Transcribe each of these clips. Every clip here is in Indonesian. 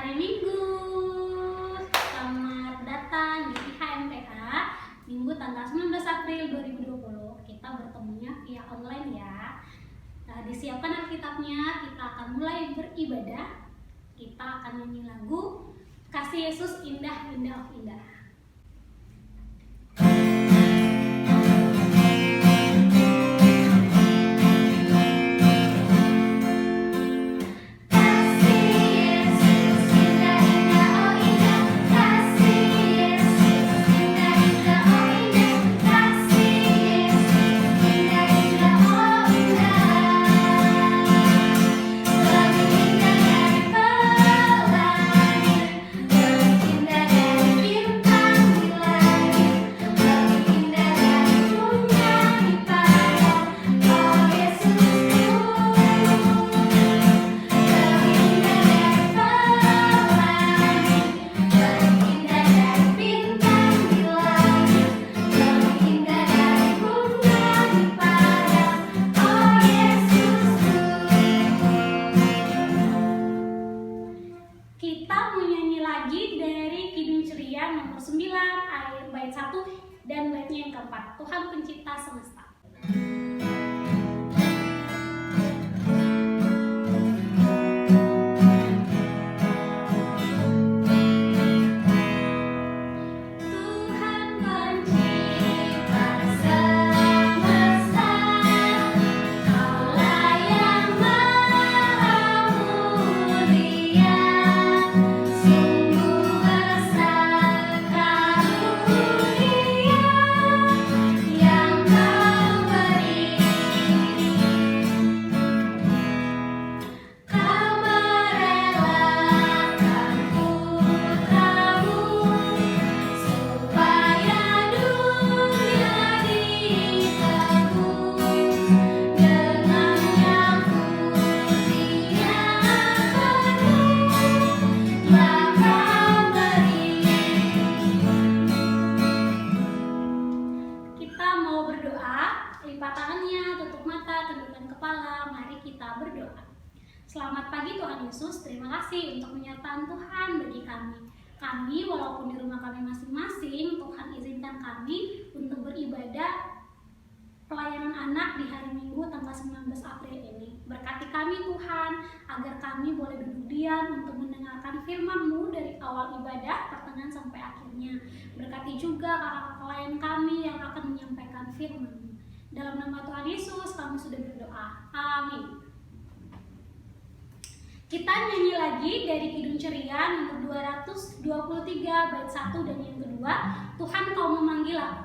hari Minggu. Selamat datang di IHMTH Minggu tanggal 19 April 2020. Kita bertemunya via online ya. Disiapkan Alkitabnya, kita akan mulai beribadah. Kita akan nyanyi lagu Kasih Yesus Indah, Indah, Indah. Kita menyanyi lagi dari Kidung Ceria nomor 9 ayat bait 1 dan baitnya yang keempat, Tuhan Pencipta Semesta. Lipat tangannya, tutup mata, tundukkan kepala, mari kita berdoa. Selamat pagi Tuhan Yesus, terima kasih untuk penyertaan Tuhan bagi kami. Kami walaupun di rumah kami masing-masing, Tuhan izinkan kami untuk beribadah pelayanan anak di hari Minggu tanggal 19 April ini. Berkati kami Tuhan, agar kami boleh duduk diam untuk mendengarkan firman-Mu dari awal ibadah, pertengahan sampai akhirnya. Berkati juga kakak-kakak lain kami yang akan menyampaikan firman-Mu. Dalam nama Tuhan Yesus kami sudah berdoa. Amin. Kita nyanyi lagi dari Kidung Ceria nomor 223 bait 1 dan yang kedua, Tuhan Kau Memanggil Aku.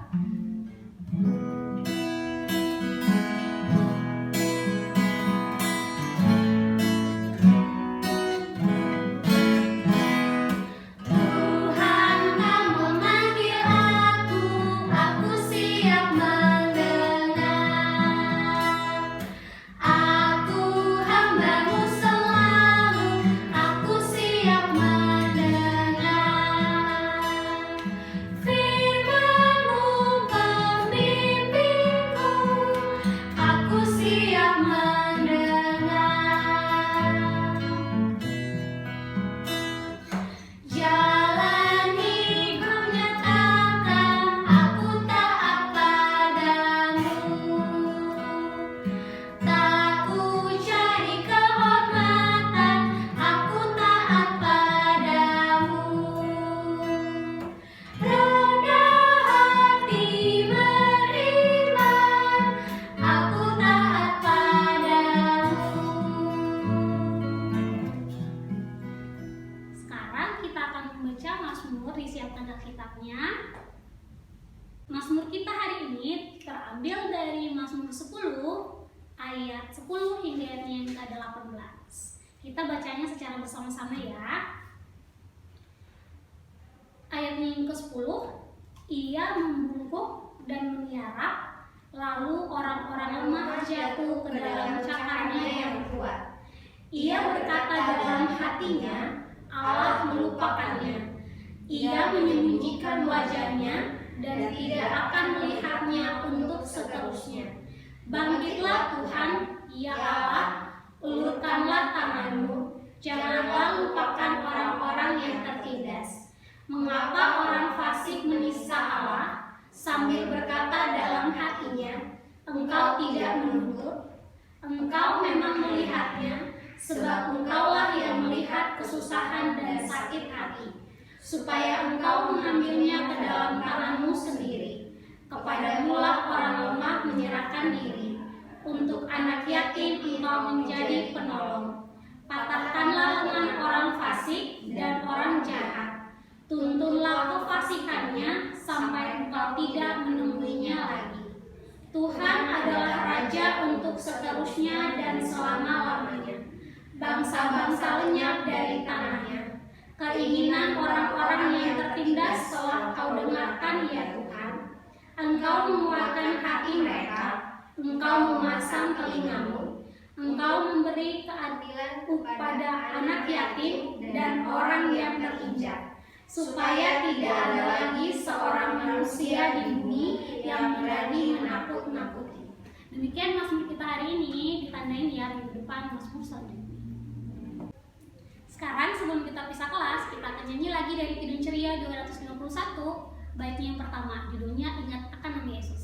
Disiapkan Alkitabnya. Mazmur kita hari ini terambil dari Mazmur 10 ayat 10 hingga yang ke-18. Kita bacanya secara bersama-sama ya. Ayat yang ke-10, Ia membungkuk dan meniarap, lalu orang-orang lemah jatuh ke dalam cakarnya yang kuat. Ia berkata dalam hatinya, Allah melupakannya. Ia menyembunyikan wajahnya dan tidak akan melihatnya untuk seterusnya. Bangkitlah Tuhan, ya Allah, ulurkanlah tangan-Mu, janganlah lupakan orang-orang sambil berkata dalam hatinya, "Engkau tidak menuntut, engkau memang melihatnya, sebab engkaulah yang melihat kesusahan dan sakit hati, supaya engkau mengambilnya ke dalam tanganmu sendiri. Kepadamulah orang lemah menyerahkan diri, untuk anak yatim engkau menjadi penolong. Patahkanlah lengan orang fasik dan orang jahat, tuntunlah kefasikannya sampai engkau tidak menemuinya lagi. Tuhan adalah Raja untuk seterusnya dan selama-lamanya. Bangsa-bangsa lenyap dari tanahnya. Keinginan orang-orang yang tertindas telah kau dengarkan, ya Tuhan. Engkau menguatkan hati mereka, engkau memasang telingamu, engkau memberi keadilan kepada anak yatim dan orang yang terinjak, supaya tidak ada lagi seorang manusia di bumi yang berani menakut-nakuti. Demikian Mazmur kita hari ini, ditandain ya minggu depan Mazmur selanjutnya. Sekarang sebelum kita pisah kelas, kita akan nyanyi lagi dari Kidung Ceria 251, baitnya yang pertama, judulnya Ingat Akan Nama Yesus.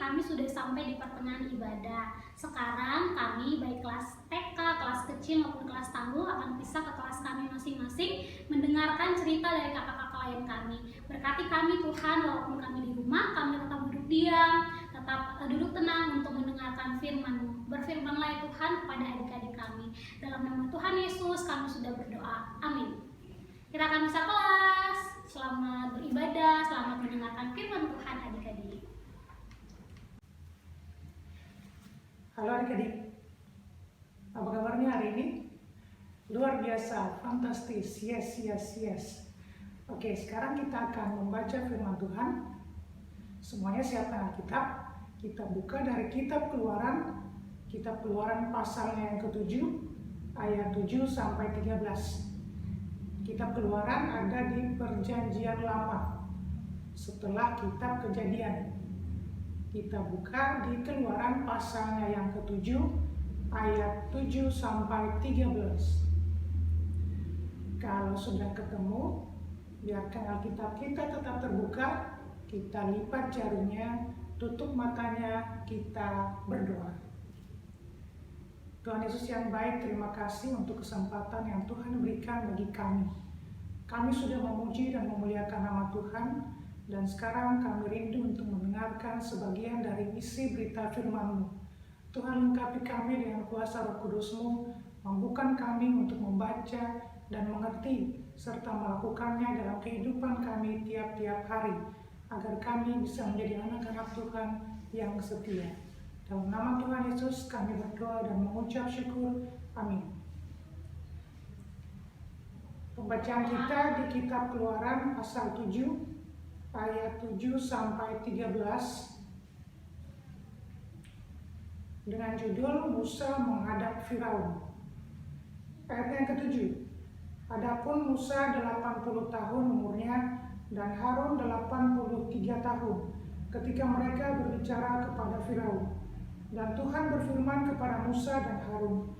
Kami sudah sampai di pertengahan ibadah. Sekarang kami baik kelas TK, kelas kecil maupun kelas tangguh akan pisah ke kelas kami masing-masing, mendengarkan cerita dari kakak-kakak lain kami. Berkati kami Tuhan, walaupun kami di rumah, kami tetap duduk diam, tetap duduk tenang untuk mendengarkan firman-Mu. Berfirmanlah ya Tuhan kepada adik-adik kami. Dalam nama Tuhan Yesus kami sudah berdoa. Amin. Kita akan bisa kelas. Selamat beribadah, selamat mendengarkan firman Tuhan adik-adik. Halo adik-adik, apa kabarnya hari ini? Luar biasa, fantastis, yes. Oke, sekarang kita akan membaca firman Tuhan. Semuanya siapkan Alkitab. Kita buka dari kitab Keluaran pasalnya yang ke-7, ayat 7 sampai 13. Kitab Keluaran ada di Perjanjian Lama, setelah kitab Kejadian. Kita buka di Keluaran pasalnya yang ke-7, ayat 7 sampai 13. Kalau sudah ketemu, biarkan Alkitab kita tetap terbuka, kita lipat jarinya, tutup matanya, kita berdoa. Tuhan Yesus yang baik, terima kasih untuk kesempatan yang Tuhan berikan bagi kami. Kami sudah memuji dan memuliakan nama Tuhan, dan sekarang kami rindu untuk mendengarkan sebagian dari isi berita firman-Mu. Tuhan lengkapi kami dengan kuasa Roh Kudus-Mu, mampukan kami untuk membaca dan mengerti, serta melakukannya dalam kehidupan kami tiap-tiap hari, agar kami bisa menjadi anak-anak Tuhan yang setia. Dalam nama Tuhan Yesus kami berdoa dan mengucap syukur. Amin. Pembacaan kita di kitab Keluaran pasal 7, ayat 7 sampai 13 dengan judul Musa menghadap Firaun. Ayat yang ke-7. Adapun Musa 80 tahun umurnya dan Harun 83 tahun ketika mereka berbicara kepada Firaun. Dan Tuhan berfirman kepada Musa dan Harun,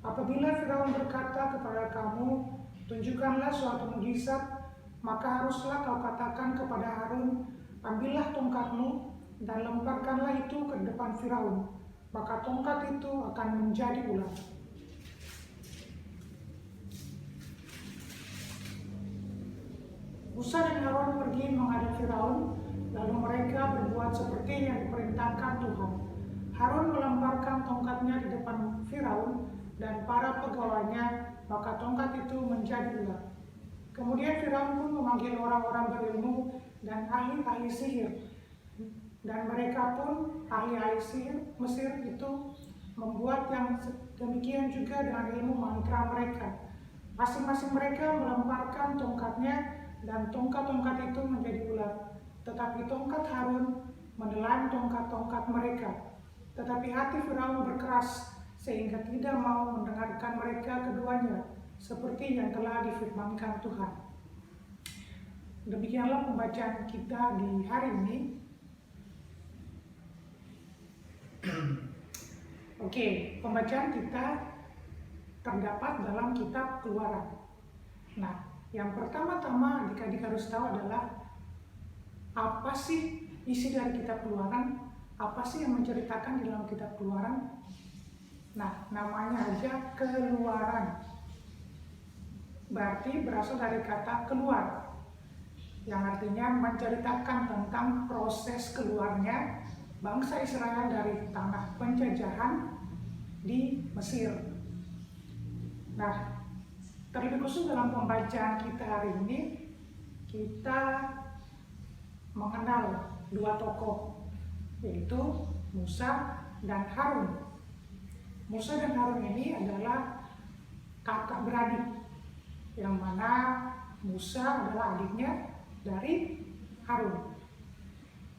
apabila Firaun berkata kepada kamu, tunjukkanlah suatu mukjizat, maka haruslah kau katakan kepada Harun, ambillah tongkatmu dan lemparkanlah itu ke depan Firaun, maka tongkat itu akan menjadi ular. Musa dan Harun pergi menghadap Firaun, lalu mereka berbuat seperti yang diperintahkan Tuhan. Harun melemparkan tongkatnya di depan Firaun dan para pegawainya, maka tongkat itu menjadi ular. Kemudian Firaun pun memanggil orang-orang berilmu dan ahli-ahli sihir, dan mereka pun ahli-ahli sihir Mesir itu membuat yang demikian juga dengan ilmu mantra mereka. Masing-masing mereka melemparkan tongkatnya dan tongkat-tongkat itu menjadi ular. Tetapi tongkat Harun menelan tongkat-tongkat mereka. Tetapi hati Firaun berkeras sehingga tidak mau mendengarkan mereka keduanya, seperti yang telah difirmankan Tuhan. Demikianlah pembacaan kita di hari ini. Oke, pembacaan kita terdapat dalam kitab Keluaran. Nah, yang pertama-tama adik-adik harus tahu adalah apa sih isi dari kitab Keluaran? Apa sih yang menceritakan di dalam kitab Keluaran? Nah, namanya aja Keluaran. Berarti berasal dari kata keluar, yang artinya menceritakan tentang proses keluarnya bangsa Israel dari tanah penjajahan di Mesir. Nah, terlebih khusus dalam pembacaan kita hari ini, kita mengenal dua tokoh, yaitu Musa dan Harun. Musa dan Harun ini adalah kakak beradik, yang mana Musa adalah adiknya dari Harun.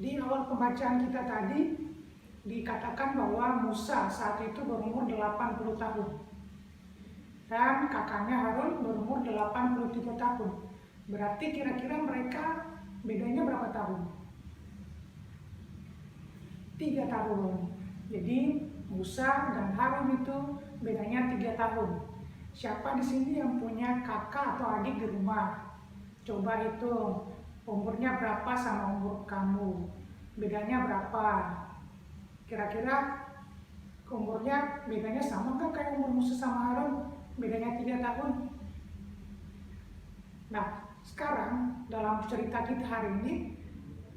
Di awal pembacaan kita tadi dikatakan bahwa Musa saat itu berumur 80 tahun dan kakaknya Harun berumur 83 tahun. Berarti kira-kira mereka bedanya berapa tahun? 3 tahun. Jadi Musa dan Harun itu bedanya 3 tahun. Siapa di sini yang punya kakak atau adik di rumah? Coba hitung umurnya berapa sama umur kamu. Bedanya berapa? Kira-kira umurnya bedanya sama nggak kayak umur Musa sama Harun? Bedanya 3 tahun. Nah, sekarang dalam cerita kita hari ini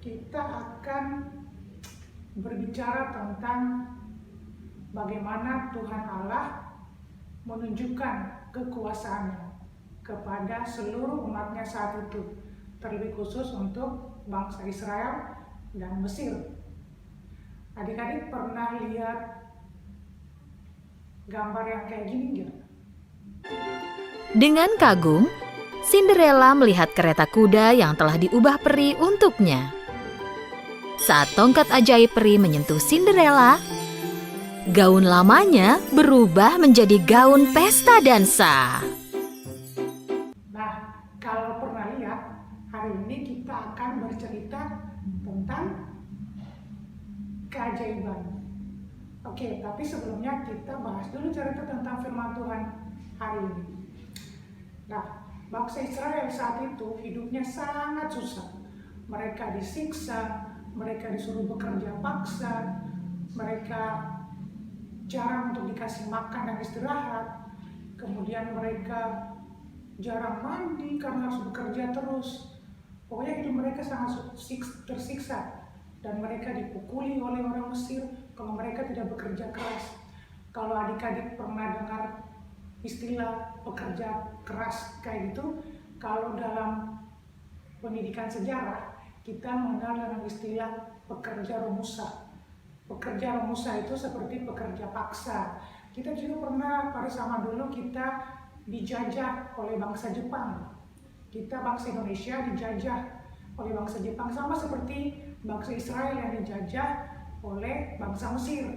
kita akan berbicara tentang bagaimana Tuhan Allah menunjukkan kekuasaannya kepada seluruh umatnya saat itu, terlebih khusus untuk bangsa Israel dan Mesir. Adik-adik pernah lihat gambar yang kayak gini nggak? Dengan kagum, Cinderella melihat kereta kuda yang telah diubah peri untuknya. Saat tongkat ajaib peri menyentuh Cinderella, gaun lamanya berubah menjadi gaun pesta dansa. Nah, kalau pernah lihat, hari ini kita akan bercerita tentang keajaiban. Oke, tapi sebelumnya kita bahas dulu cerita tentang firman Tuhan hari ini. Nah, bangsa Israel saat itu hidupnya sangat susah. Mereka disiksa, mereka disuruh bekerja paksa, mereka jarang untuk dikasih makan dan istirahat. Kemudian mereka jarang mandi karena harus bekerja terus. Pokoknya hidup mereka sangat tersiksa. Dan mereka dipukuli oleh orang Mesir kalau mereka tidak bekerja keras. Kalau adik-adik pernah dengar istilah pekerja keras kayak gitu, kalau dalam pendidikan sejarah kita mengenal dengan istilah pekerja romusa. Pekerja romusa itu seperti pekerja paksa. Kita juga pernah pada zaman dulu kita dijajah oleh bangsa Jepang. Kita bangsa Indonesia dijajah oleh bangsa Jepang, sama seperti bangsa Israel yang dijajah oleh bangsa Mesir.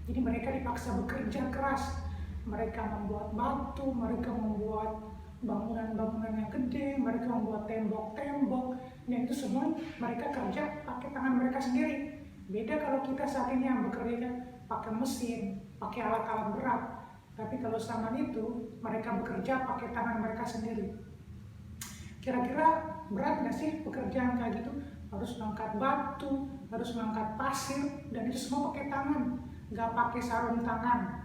Jadi mereka dipaksa bekerja keras. Mereka membuat batu, mereka membuat bangunan-bangunan yang gede, mereka membuat tembok-tembok, dan itu semua mereka kerja pakai tangan mereka sendiri. Beda kalau kita saat ini yang bekerja pakai mesin, pakai alat-alat berat. Tapi kalau zaman itu mereka bekerja pakai tangan mereka sendiri. Kira-kira berat nggak sih pekerjaan kayak gitu? Harus mengangkat batu, harus mengangkat pasir, dan itu semua pakai tangan, nggak pakai sarung tangan.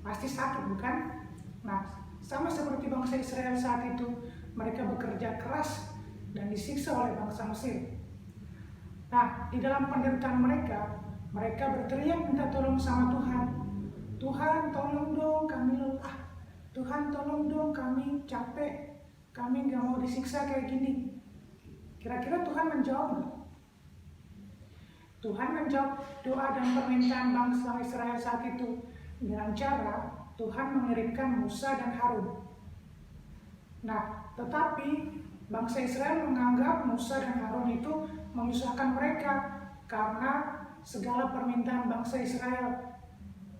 Pasti sakit, bukan? Nah, sama seperti bangsa Israel saat itu, mereka bekerja keras dan disiksa oleh bangsa Mesir. Nah, di dalam penderitaan mereka, Mereka berteriak minta tolong sama Tuhan. Tuhan tolong dong, kami lelah. Tuhan tolong dong, kami capek. Kami gak mau disiksa kayak gini. Kira-kira Tuhan menjawab nggak? Tuhan menjawab doa dan permintaan bangsa Israel saat itu dengan cara Tuhan mengirimkan Musa dan Harun. Nah, tetapi bangsa Israel menganggap Musa dan Harun itu menyusahkan mereka karena segala permintaan bangsa Israel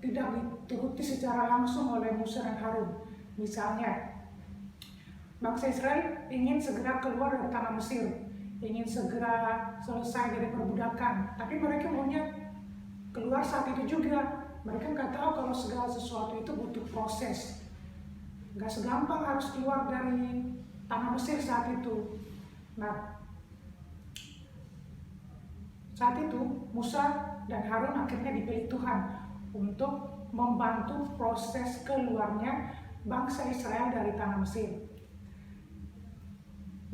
tidak dituruti secara langsung oleh Musa dan Harun. Misalnya, bangsa Israel ingin segera keluar dari tanah Mesir, ingin segera selesai dari perbudakan, tapi mereka maunya keluar saat itu juga. Mereka nggak tahu kalau segala sesuatu itu butuh proses. Nggak segampang harus keluar dari tanah Mesir saat itu. Nah, saat itu Musa dan Harun akhirnya dipilih Tuhan untuk membantu proses keluarnya bangsa Israel dari tanah Mesir.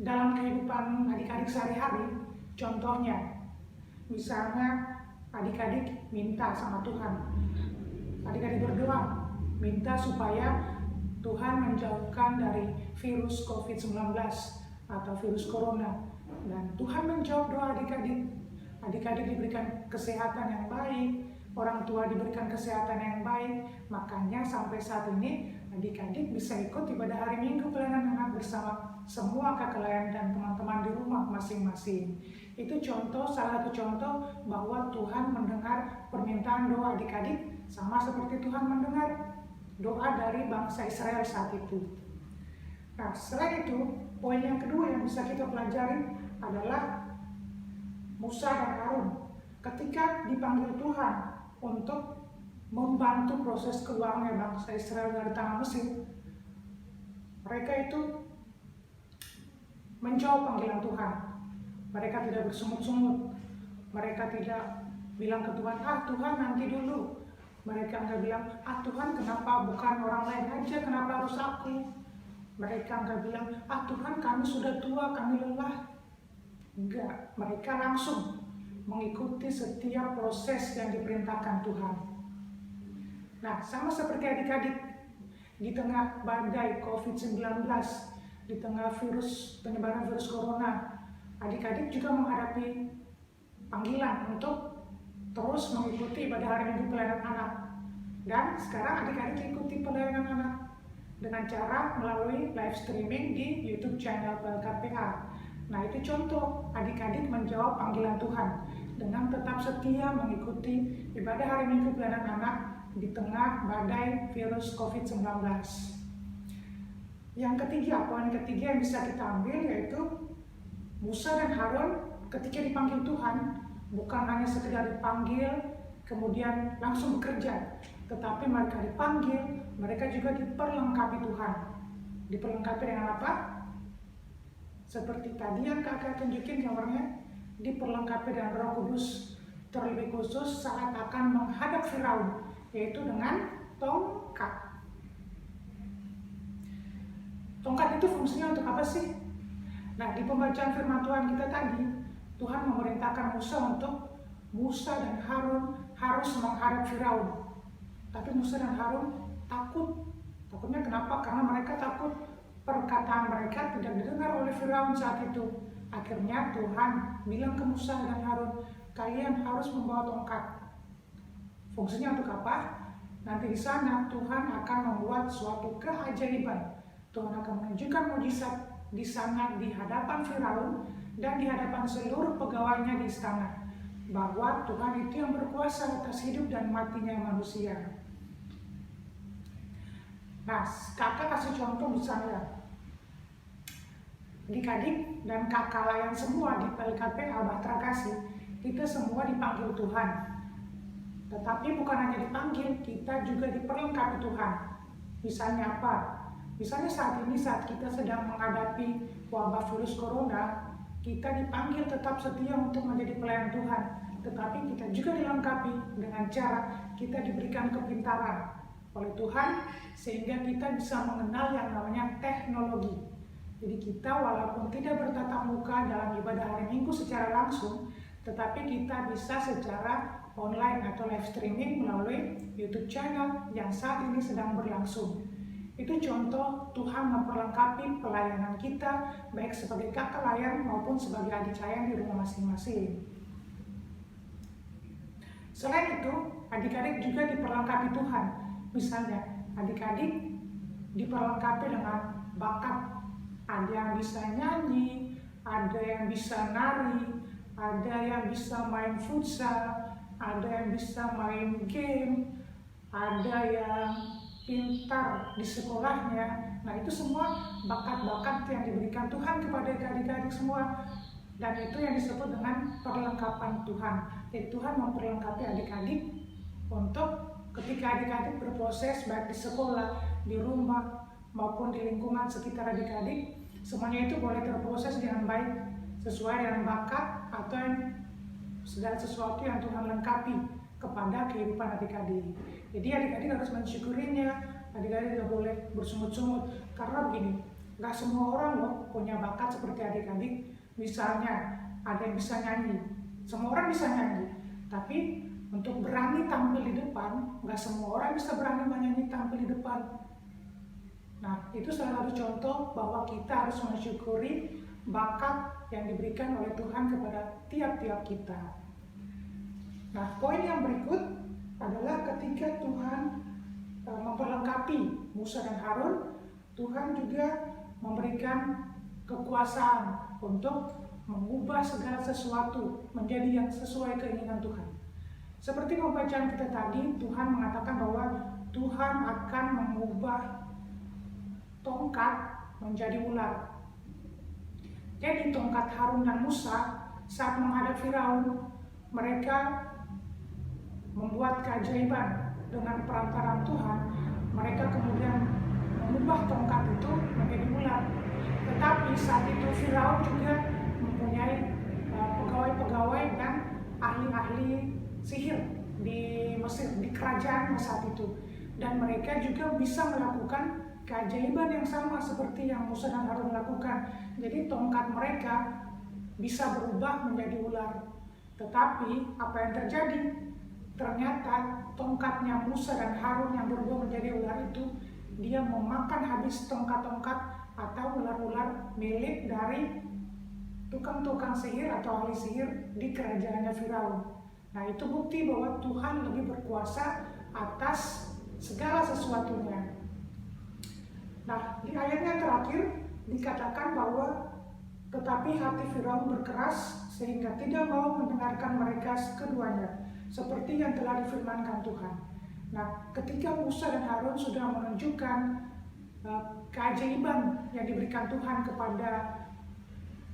Dalam kehidupan adik-adik sehari-hari, contohnya, misalnya adik-adik minta sama Tuhan, adik-adik berdoa, minta supaya Tuhan menjauhkan dari virus COVID-19 atau virus corona. Dan Tuhan menjawab doa adik-adik. Adik-adik diberikan kesehatan yang baik, orang tua diberikan kesehatan yang baik. Makanya sampai saat ini adik-adik bisa ikut ibadah hari Minggu pelayanan anak bersama semua kakak layan dan teman-teman di rumah masing-masing. Itu salah satu contoh bahwa Tuhan mendengar permintaan doa adik-adik sama seperti Tuhan mendengar doa dari bangsa Israel saat itu. Nah, selain itu, poin yang kedua yang bisa kita pelajari adalah Musa dan Harun ketika dipanggil Tuhan untuk membantu proses keluarnya bangsa Israel dari tanah Mesir. Mereka itu menjawab panggilan Tuhan. Mereka tidak bersungut-sungut. Mereka tidak bilang ke Tuhan, Tuhan nanti dulu. Mereka nggak bilang, Tuhan kenapa bukan orang lain aja, kenapa harus aku? Mereka nggak bilang, Tuhan kami sudah tua, kami lelah. Enggak, mereka langsung mengikuti setiap proses yang diperintahkan Tuhan. Nah, sama seperti adik-adik, di tengah badai COVID-19, di tengah penyebaran virus corona, adik-adik juga menghadapi panggilan untuk terus mengikuti ibadah hari Minggu pelayanan anak. Dan sekarang adik-adik ikuti pelayanan anak dengan cara melalui live streaming di YouTube channel PLKPA. Nah, itu contoh adik-adik menjawab panggilan Tuhan dengan tetap setia mengikuti ibadah hari Minggu pelayanan anak di tengah badai virus COVID-19. Yang ketiga, poin ketiga yang bisa kita ambil yaitu Musa dan Harun ketika dipanggil Tuhan bukan hanya sekedar dipanggil kemudian langsung bekerja, tetapi mereka dipanggil, mereka juga diperlengkapi Tuhan. Diperlengkapi dengan apa? Seperti tadi yang kakak tunjukin gambarnya, diperlengkapi dengan Roh Kudus, terlebih khusus saat akan menghadap Firaun, yaitu dengan tongkat. Tongkat itu fungsinya untuk apa sih? Nah, di pembacaan firman Tuhan kita tadi, Tuhan memerintahkan Musa dan Harun harus menghadap Firaun. Tapi Musa dan Harun takut. Takutnya kenapa? Karena mereka takut perkataan mereka tidak didengar oleh Firaun saat itu. Akhirnya Tuhan bilang ke Musa dan Harun, kalian harus membawa tongkat. Fungsinya untuk apa? Nanti di sana Tuhan akan membuat suatu keajaiban. Tuhan akan menunjukkan mujizat di sana di hadapan Firaun dan di hadapan seluruh pegawainya di istana, bahwa Tuhan itu yang berkuasa atas hidup dan matinya manusia. Nah, kakak kasih contoh misalnya, adik-adik dan kakak layan semua di PLKPA Bahtera Kasih, kita semua dipanggil Tuhan. Tetapi bukan hanya dipanggil, kita juga diperlengkapi Tuhan. Misalnya apa? Misalnya saat kita sedang menghadapi wabah virus corona, kita dipanggil tetap setia untuk menjadi pelayan Tuhan. Tetapi kita juga dilengkapi dengan cara kita diberikan kepintaran oleh Tuhan sehingga kita bisa mengenal yang namanya teknologi. Jadi kita walaupun tidak bertatap muka dalam ibadah hari Minggu secara langsung, tetapi kita bisa secara online atau live streaming melalui YouTube channel yang saat ini sedang berlangsung. Itu contoh Tuhan memperlengkapi pelayanan kita, baik sebagai kakak layar maupun sebagai adik sayang di rumah masing-masing. Selain itu, adik-adik juga diperlengkapi Tuhan. Misalnya, adik-adik diperlengkapi dengan bakat. Ada yang bisa nyanyi, ada yang bisa nari, ada yang bisa main futsal, ada yang bisa main game, ada yang pintar di sekolahnya. Nah, itu semua bakat-bakat yang diberikan Tuhan kepada adik-adik semua. Dan itu yang disebut dengan perlengkapan Tuhan. Jadi Tuhan memperlengkapi adik-adik untuk ketika adik-adik berproses baik di sekolah, di rumah, maupun di lingkungan sekitar adik-adik, semuanya itu boleh terproses dengan baik sesuai dengan bakat atau segala sesuatu yang Tuhan lengkapi kepada kehidupan adik-adik. Jadi adik-adik harus mensyukurinya, adik-adik tidak boleh bersungut-sungut. Karena begini, gak semua orang loh punya bakat seperti adik-adik. Misalnya ada yang bisa nyanyi, semua orang bisa nyanyi. Tapi untuk berani tampil di depan, gak semua orang bisa berani menyanyi tampil di depan. Nah, itu salah satu contoh bahwa kita harus mensyukuri bakat yang diberikan oleh Tuhan kepada tiap-tiap kita. Nah, poin yang berikut adalah ketika Tuhan memperlengkapi Musa dan Harun, Tuhan juga memberikan kekuasaan untuk mengubah segala sesuatu menjadi yang sesuai keinginan Tuhan. Seperti pembacaan kita tadi, Tuhan mengatakan bahwa Tuhan akan mengubah tongkat menjadi ular. Jadi tongkat Harun dan Musa saat menghadap Firaun, mereka membuat keajaiban dengan perantaraan Tuhan. Mereka kemudian mengubah tongkat itu menjadi ular. Tetapi saat itu Firaun juga mempunyai pegawai-pegawai dan ahli-ahli sihir di Mesir, di kerajaan saat itu. Dan mereka juga bisa melakukan keajaiban yang sama seperti yang Musa dan Harun lakukan. Jadi tongkat mereka bisa berubah menjadi ular. Tetapi apa yang terjadi? Ternyata tongkatnya Musa dan Harun yang berubah menjadi ular itu, dia memakan habis tongkat-tongkat atau ular-ular milik dari tukang-tukang sihir atau ahli sihir di kerajaannya Firaun. Nah, itu bukti bahwa Tuhan lebih berkuasa atas segala sesuatunya. Nah, di ayat yang terakhir dikatakan bahwa tetapi hati Firaun berkeras sehingga tidak mau mendengarkan mereka keduanya, seperti yang telah difirmankan Tuhan. Nah, ketika Musa dan Harun sudah menunjukkan keajaiban yang diberikan Tuhan kepada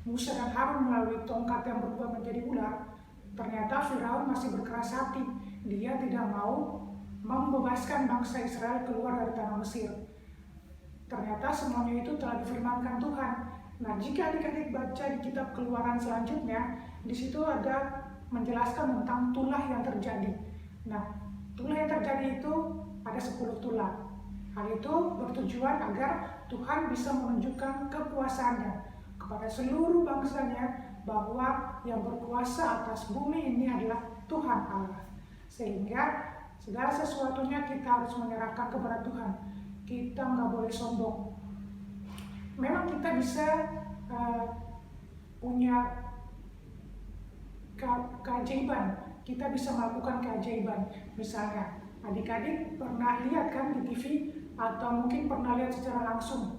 Musa dan Harun melalui tongkat yang berubah menjadi ular, ternyata Firaun masih berkeras hati. Dia tidak mau membebaskan bangsa Israel keluar dari tanah Mesir. Ternyata semuanya itu telah difirmankan Tuhan. Nah, jika adik-adik baca di kitab Keluaran selanjutnya, di situ ada menjelaskan tentang tulah yang terjadi. Nah, tulah yang terjadi itu ada 10 tulah. Hal itu bertujuan agar Tuhan bisa menunjukkan kekuasaannya kepada seluruh bangsanya, bahwa yang berkuasa atas bumi ini adalah Tuhan Allah. Sehingga segala sesuatunya kita harus menyerahkan kepada Tuhan. Kita nggak boleh sombong. Memang kita bisa punya keajaiban, kita bisa melakukan keajaiban. Misalnya, adik-adik pernah lihat kan di TV, atau mungkin pernah lihat secara langsung,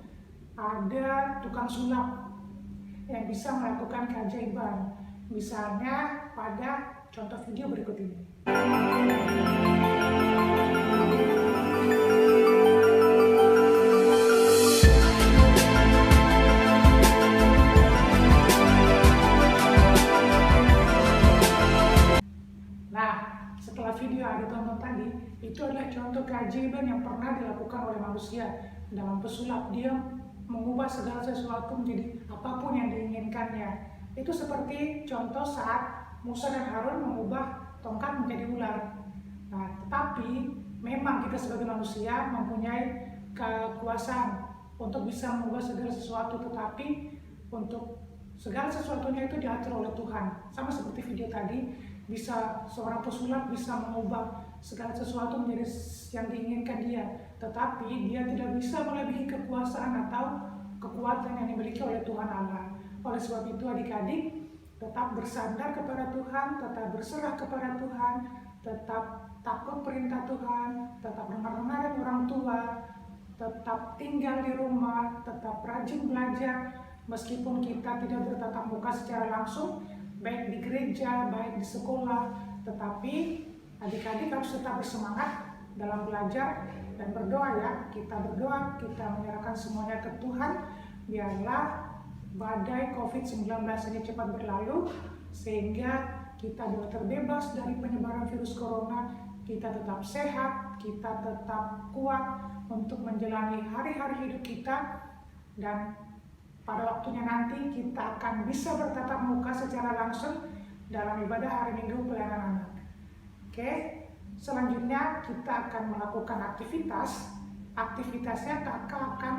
ada tukang sulap yang bisa melakukan keajaiban. Misalnya pada contoh video berikut ini. Setelah video yang ada tonton tadi, itu adalah contoh keajaiban yang pernah dilakukan oleh manusia dalam pesulap. Dia mengubah segala sesuatu menjadi apapun yang diinginkannya. Itu seperti contoh saat Musa dan Harun mengubah tongkat menjadi ular. Nah, tetapi memang kita sebagai manusia mempunyai kekuasaan untuk bisa mengubah segala sesuatu, tetapi untuk segala sesuatunya itu diatur oleh Tuhan. Sama seperti video tadi, bisa seorang pesulap bisa mengubah segala sesuatu menjadi yang diinginkan dia, tetapi dia tidak bisa melebihi kekuasaan atau kekuatan yang dimiliki oleh Tuhan Allah. Oleh sebab itu adik-adik, tetap bersandar kepada Tuhan, tetap berserah kepada Tuhan, tetap takut perintah Tuhan, tetap dengar-dengar orang tua, tetap tinggal di rumah, tetap rajin belajar, meskipun kita tidak bertatap muka secara langsung, baik di gereja, baik di sekolah, tetapi adik-adik harus tetap bersemangat dalam belajar dan berdoa ya. Kita berdoa, kita menyerahkan semuanya ke Tuhan, biarlah badai COVID-19 ini cepat berlalu, sehingga kita boleh terbebas dari penyebaran virus corona, kita tetap sehat, kita tetap kuat untuk menjalani hari-hari hidup kita, dan pada waktunya nanti kita akan bisa bertatap muka secara langsung dalam ibadah hari Minggu Pelayanan Anak. Oke, selanjutnya kita akan melakukan aktivitas. Aktivitasnya kakak akan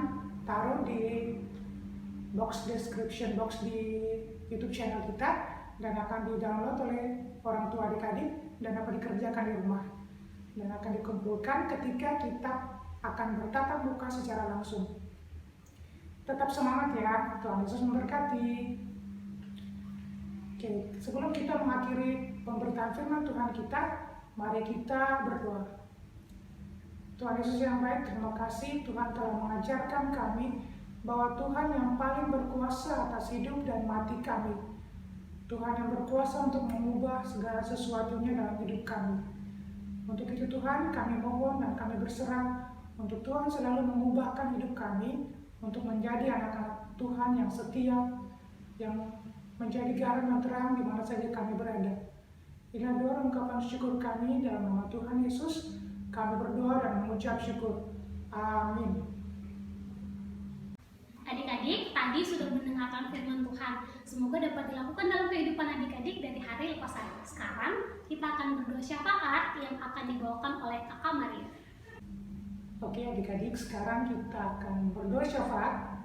taruh di box description box di YouTube channel kita dan akan di-download oleh orang tua adik-adik dan dapat dikerjakan di rumah dan akan dikumpulkan ketika kita akan bertatap muka secara langsung. Tetap semangat ya, Tuhan Yesus memberkati. Oke, sebelum kita mengakhiri pemberitaan firman Tuhan kita, mari kita berdoa. Tuhan Yesus yang baik, terima kasih Tuhan telah mengajarkan kami bahwa Tuhan yang paling berkuasa atas hidup dan mati kami. Tuhan yang berkuasa untuk mengubah segala sesuatunya dalam hidup kami. Untuk itu Tuhan, kami mohon dan kami berserah untuk Tuhan selalu mengubahkan hidup kami untuk menjadi anak-anak Tuhan yang setia, yang menjadi garam yang terang di mana saja kami berada. Inilah doa ungkapan syukur kami dalam nama Tuhan Yesus. Kami berdoa dan mengucap syukur. Amin. Adik-adik, tadi sudah mendengarkan firman Tuhan. Semoga dapat dilakukan dalam kehidupan adik-adik dari hari lepas hari. Sekarang kita akan berdoa syafaat yang akan dibawakan oleh Kakak Maria. Oke adik-adik, sekarang kita akan berdoa syafaat.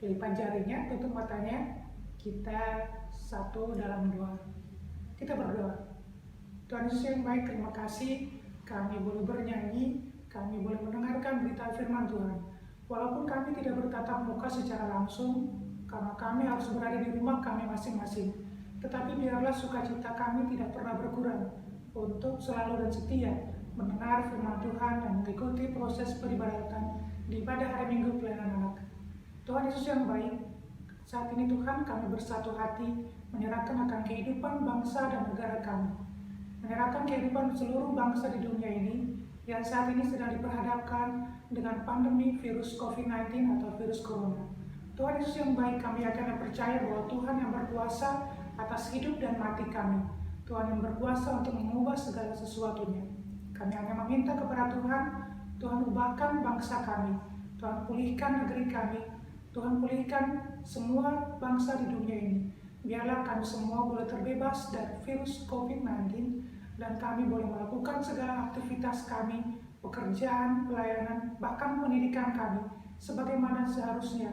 Lipat jarinya, tutup matanya. Kita satu dalam doa. Kita berdoa. Tuhan Yesus yang baik, terima kasih kami boleh bernyanyi, kami boleh mendengarkan berita firman Tuhan. Walaupun kami tidak bertatap muka secara langsung, karena kami harus berada di rumah kami masing-masing. Tetapi biarlah sukacita kami tidak pernah berkurang untuk selalu dan setia mendengar firman Tuhan dan mengikuti proses peribadatan di ibadah hari Minggu Pelayanan Anak. Tuhan Yesus yang baik, saat ini Tuhan kami bersatu hati menyerahkan akan kehidupan bangsa dan negara kami, menyerahkan kehidupan seluruh bangsa di dunia ini yang saat ini sedang diperhadapkan dengan pandemi virus COVID-19 atau virus Corona. Tuhan Yesus yang baik, kami akan percaya bahwa Tuhan yang berkuasa atas hidup dan mati kami. Tuhan yang berkuasa untuk mengubah segala sesuatunya. Kami hanya meminta kepada Tuhan, Tuhan ubahkan bangsa kami, Tuhan pulihkan negeri kami, Tuhan pulihkan semua bangsa di dunia ini. Biarlah kami semua boleh terbebas dari virus COVID-19 dan kami boleh melakukan segala aktivitas kami, pekerjaan, pelayanan, bahkan pendidikan kami sebagaimana seharusnya,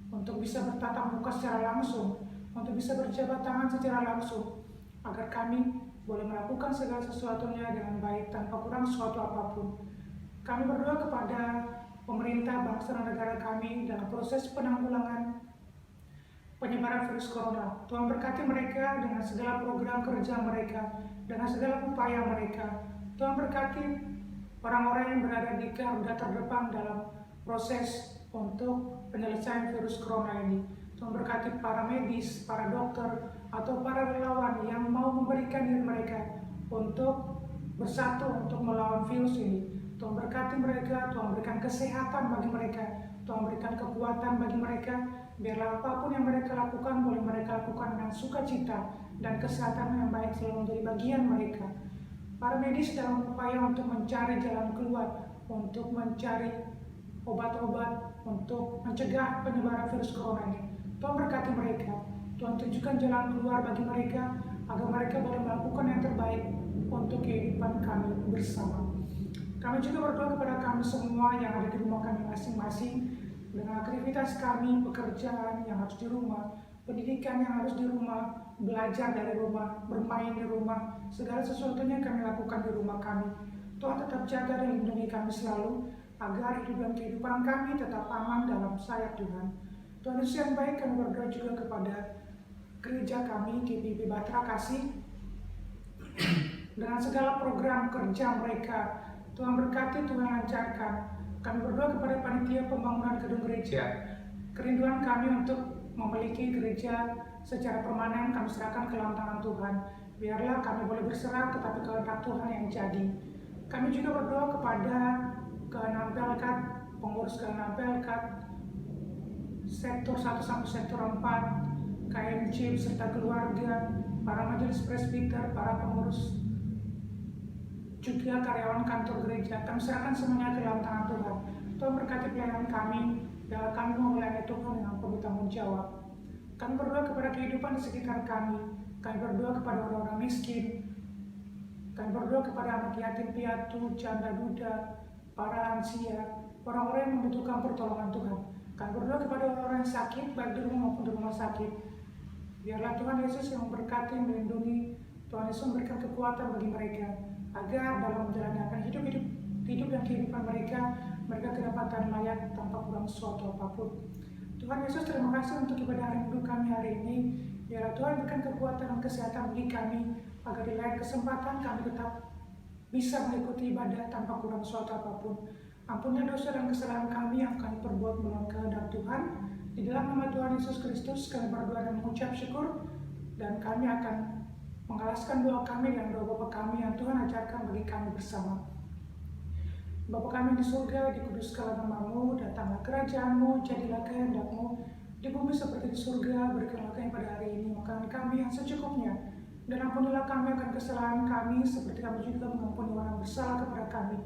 untuk bisa bertatap muka secara langsung, untuk bisa berjabat tangan secara langsung, agar kami boleh melakukan segala sesuatunya dengan baik tanpa kurang suatu apapun. Kami berdoa kepada pemerintah, bangsa dan negara kami dalam proses penanggulangan penyebaran virus corona. Tuhan berkati mereka dengan segala program kerja mereka, dengan segala upaya mereka. Tuhan berkati orang-orang yang berada di garda terdepan dalam proses untuk penyelesaian virus corona ini. Tuhan berkati para medis, para dokter, atau para relawan yang mau memberikan diri mereka untuk bersatu untuk melawan virus ini. Tuhan berkati mereka, Tuhan berikan kesehatan bagi mereka, Tuhan berikan kekuatan bagi mereka. Biarlah apapun yang mereka lakukan, boleh mereka lakukan dengan sukacita dan kesehatan yang baik selalu menjadi bagian mereka. Para medis dalam upaya untuk mencari jalan keluar, untuk mencari obat-obat, untuk mencegah penyebaran virus corona ini. Tuhan berkati mereka, Tuhan tunjukkan jalan keluar bagi mereka, agar mereka boleh melakukan yang terbaik untuk kehidupan kami bersama. Kami juga berdoa kepada kami semua yang ada di rumah kami masing-masing, dengan aktivitas kami, pekerjaan yang harus di rumah, pendidikan yang harus di rumah, belajar dari rumah, bermain di rumah, segala sesuatunya kami lakukan di rumah kami. Tuhan tetap jaga dan lindungi kami selalu, agar hidup dan kehidupan kami tetap aman dalam sayap Tuhan. Tuhan Yesus yang baik, kami berdoa juga kepada gereja kami, GPIB Batra Kasih, dengan segala program kerja mereka. Tuhan berkati, Tuhan lancarkan. Kami berdoa kepada panitia pembangunan gedung gereja. Kerinduan kami untuk memiliki gereja secara permanen kami serahkan ke dalam tangan Tuhan. Biarlah kami boleh berserah, tetapi kehendak Tuhan yang jadi. Kami juga berdoa kepada K6 Pelkat, pengurus K6 Pelkat, sektor 1 sampai sektor 4, KMJ serta keluarga, para majelis presbiter, para pengurus, juga karyawan kantor gereja. Kami serahkan semuanya ke dalam tangan Tuhan. Tuhan berkati pelayanan kami, dan kami mau melayani Tuhan dengan penuh tanggung jawab. Kami berdoa kepada kehidupan di sekitar kami. Kami berdoa kepada orang-orang miskin. Kami berdoa kepada anak yatim piatu, janda duda, para lansia, orang-orang yang membutuhkan pertolongan Tuhan. Kami berdoa kepada orang-orang yang sakit, baik di rumah maupun di rumah sakit. Biarlah Tuhan Yesus yang memberkati, melindungi. Tuhan Yesus memberikan kekuatan bagi mereka, agar dalam menjalankan hidup dan kehidupan mereka kedapatan layak tanpa kurang sesuatu apapun. Tuhan Yesus, terima kasih untuk ibadah rindu kami hari ini. Biarlah Tuhan berikan kekuatan dan kesehatan bagi kami, agar di lain kesempatan kami tetap bisa mengikuti ibadah tanpa kurang sesuatu apapun. Ampuni dosa dan kesalahan kami yang kami perbuat melawan kehendak Tuhan. Di dalam nama Tuhan Yesus Kristus kami berdoa dan mengucap syukur, dan kami akan mengalaskan doa kami dan doa Bapa kami yang Tuhan ajarkan bagi kami bersama. Bapa kami di surga, dikuduskanlah nama-Mu, datanglah kerajaan-Mu, jadilah kehendak-Mu di bumi seperti di surga. Berikanlah kami pada hari ini makanan kami yang secukupnya, dan ampunilah kami akan kesalahan kami seperti kami juga mengampuni orang yang bersalah kepada kami.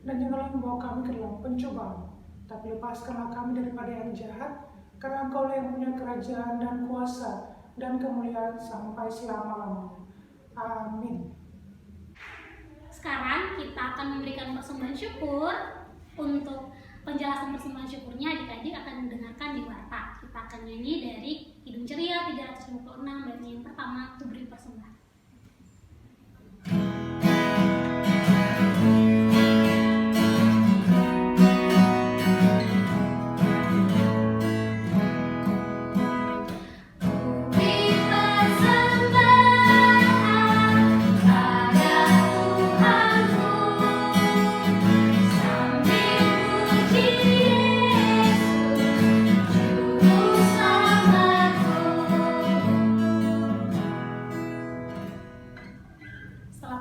Dan janganlah membawa kami ke dalam pencobaan, tapi lepaskanlah kami daripada yang jahat, karena Engkau yang punya kerajaan dan kuasa dan kemuliaan sampai selama-lamanya. Amin. Sekarang kita akan memberikan persembahan syukur. Untuk penjelasan persembahan syukurnya, adik-adik akan mendengarkan di warta. Kita akan nyanyi dari Kidung Ceria 356, bait yang pertama, Tuh Beri Persembahan.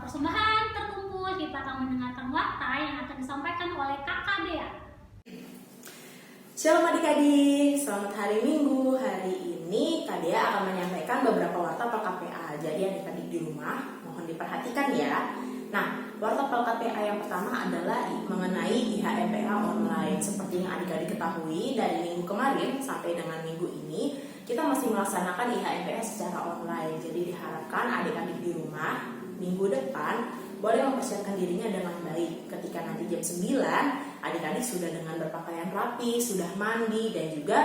Persembahan terkumpul, kita akan mendengarkan warta yang akan disampaikan oleh Kakak Dea. Shalom adik-adik, selamat hari Minggu. Hari ini Kak Dea akan menyampaikan beberapa warta PKPA. Jadi adik-adik di rumah mohon diperhatikan ya. Nah, warta PKPA yang pertama adalah mengenai IHMPA online. Seperti yang adik-adik ketahui, dari minggu kemarin sampai dengan minggu ini kita masih melaksanakan IHMPA secara online. Jadi diharapkan adik-adik di rumah minggu depan boleh mempersiapkan dirinya dengan baik. Ketika nanti jam 9, adik-adik sudah dengan berpakaian rapi, sudah mandi, dan juga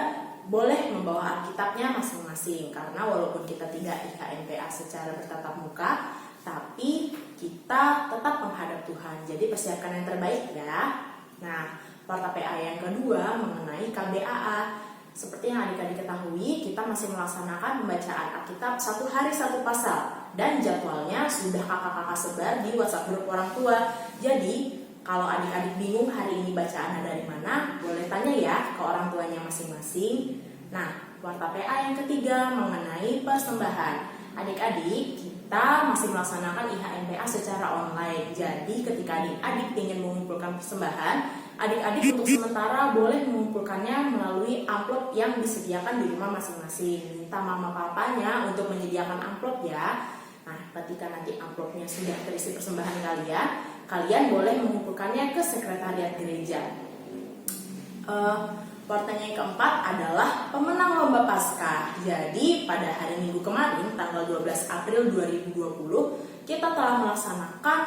boleh membawa Alkitabnya masing-masing. Karena walaupun kita tidak IHMPA secara bertatap muka, tapi kita tetap menghadap Tuhan. Jadi persiapkan yang terbaik ya. Nah, warta PA yang kedua mengenai KBAA. Seperti yang adik-adik ketahui, kita masih melaksanakan pembacaan Alkitab 1 hari 1 pasal, dan jadwalnya sudah kakak-kakak sebar di WhatsApp grup orang tua. Jadi kalau adik-adik bingung hari ini bacaannya dari mana, boleh tanya ya ke orang tuanya masing-masing. Nah, warta PA yang ketiga mengenai persembahan. Adik-adik, kita masih melaksanakan IHMPA secara online. Jadi ketika adik-adik ingin mengumpulkan persembahan, adik-adik untuk sementara boleh mengumpulkannya melalui amplop yang disediakan di rumah masing-masing. Minta mama papanya untuk menyediakan amplop ya. Nah, ketika nanti amplopnya sudah terisi persembahan kalian boleh mengumpulkannya ke sekretariat gereja. Wartanya yang keempat adalah pemenang lomba Paskah. Jadi pada hari Minggu kemarin, tanggal 12 April 2020, kita telah melaksanakan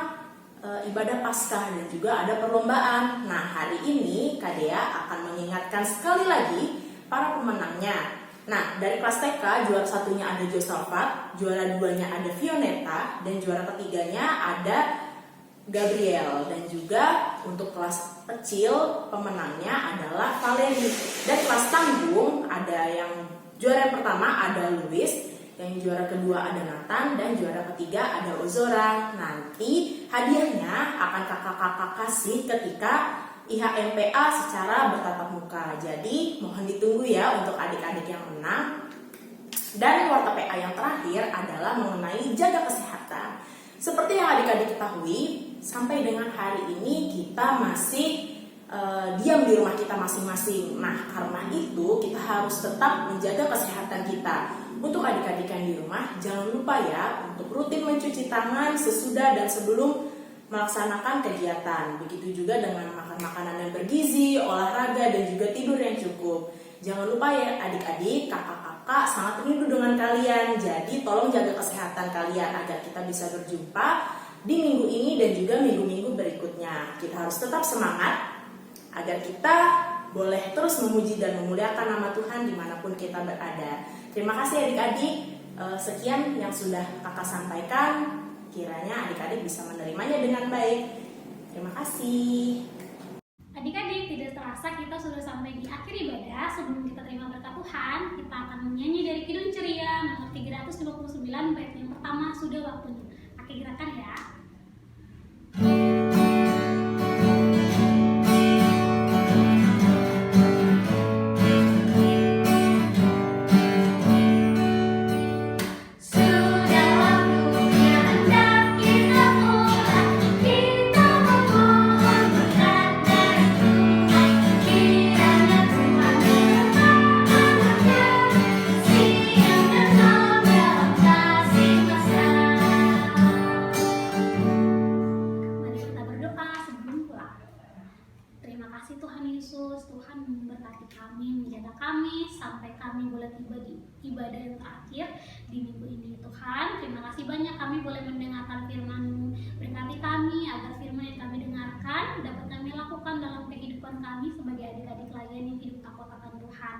ibadah Paskah dan juga ada perlombaan. Nah, hari ini Kak Dea akan mengingatkan sekali lagi para pemenangnya. Nah, dari kelas TK juara satunya ada Josalvat, juara duanya ada Vioneta, dan juara ketiganya ada Gabriel. Dan juga untuk kelas kecil pemenangnya adalah Valeri. Dan kelas tanggung ada yang juara pertama ada Luis, yang juara kedua ada Nathan, dan juara ketiga ada Ozora. Nanti hadiahnya akan kakak-kakak kasih ketika IHMPA secara bertatap muka. Jadi mohon ditunggu ya untuk adik-adik yang menang. Dan warta PA yang terakhir adalah mengenai jaga kesehatan. Seperti yang adik-adik ketahui, sampai dengan hari ini kita masih diam di rumah kita masing-masing. Nah, karena itu kita harus tetap menjaga kesehatan kita. Untuk adik-adik yang di rumah, jangan lupa ya untuk rutin mencuci tangan sesudah dan sebelum melaksanakan kegiatan. Begitu juga dengan makan makanan yang bergizi, olahraga, dan juga tidur yang cukup. Jangan lupa ya adik-adik, kakak-kakak sangat rindu dengan kalian. Jadi tolong jaga kesehatan kalian agar kita bisa berjumpa di minggu ini dan juga minggu-minggu berikutnya. Kita harus tetap semangat agar kita boleh terus memuji dan memuliakan nama Tuhan dimanapun kita berada. Terima kasih adik-adik. Sekian yang sudah kakak sampaikan. Kiranya adik-adik bisa menerimanya dengan baik. Terima kasih. Adik-adik, tidak terasa kita sudah sampai di akhir ibadah. Sebelum kita terima berkat Tuhan, kita akan menyanyi dari Kidung Ceria nomor 359 bait yang pertama, Sudah Waktunya. Pakai gerakan ya. Tuhan memberkati kami, menjaga kami sampai kami boleh tiba di ibadah yang terakhir di minggu ini. Tuhan, terima kasih banyak kami boleh mendengarkan firman-Mu. Berkati kami agar firman yang kami dengarkan dapat kami lakukan dalam kehidupan kami sebagai adik-adik layan yang hidup takut akan Tuhan.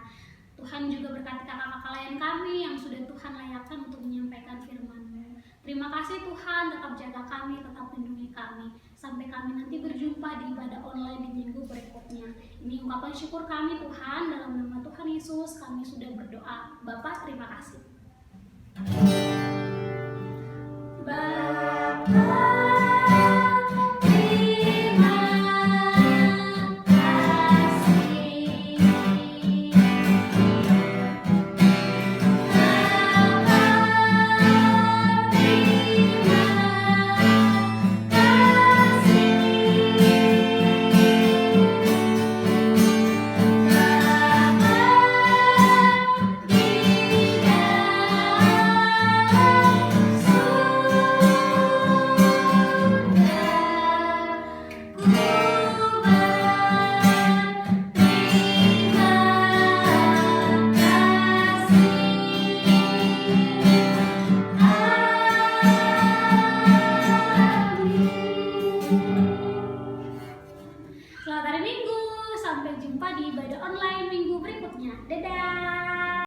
Tuhan juga berkati kakak-kakak layan kami yang sudah Tuhan layakkan untuk menyampaikan firman-Mu. Terima kasih Tuhan, tetap jaga kami, tetap lindungi kami sampai kami nanti berjumpa di ibadah online di minggu berikutnya. Ini ungkapan syukur kami Tuhan, dalam nama Tuhan Yesus kami sudah berdoa. Bapa, terima kasih.